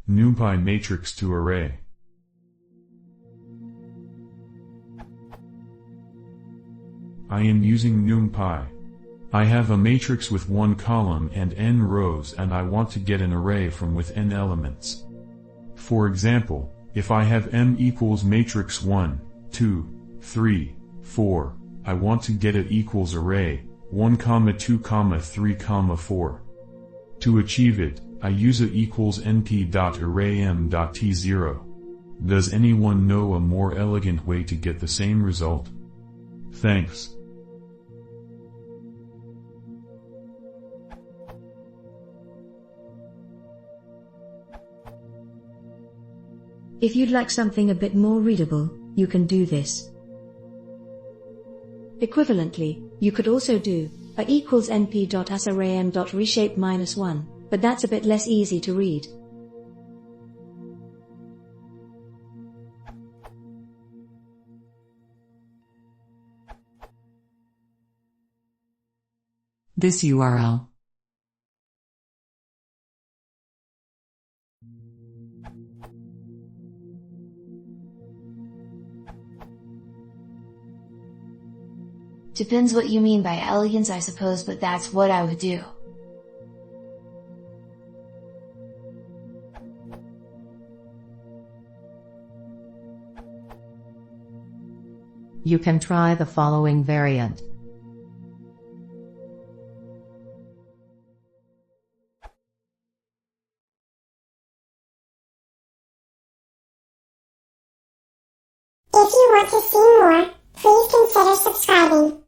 Numpy matrix to array. I am using Numpy. I have a matrix with 1 column and n rows and I want to get an array from with n elements. For example, if I have m equals matrix 1, 2, 3, 4, I want to get it equals array 1, 2, 3, 4. To achieve it, I use a equals np.arraym.t0. Does anyone know a more elegant way to get the same result? Thanks. If you'd like something a bit more readable, you can do this. Equivalently, you could also do a equals np.asArrayM.reshape -1, but that's a bit less easy to read. This URL. Depends what you mean by elegance, I suppose, but that's what I would do. You can try the following variant. If you want to see more, please consider subscribing.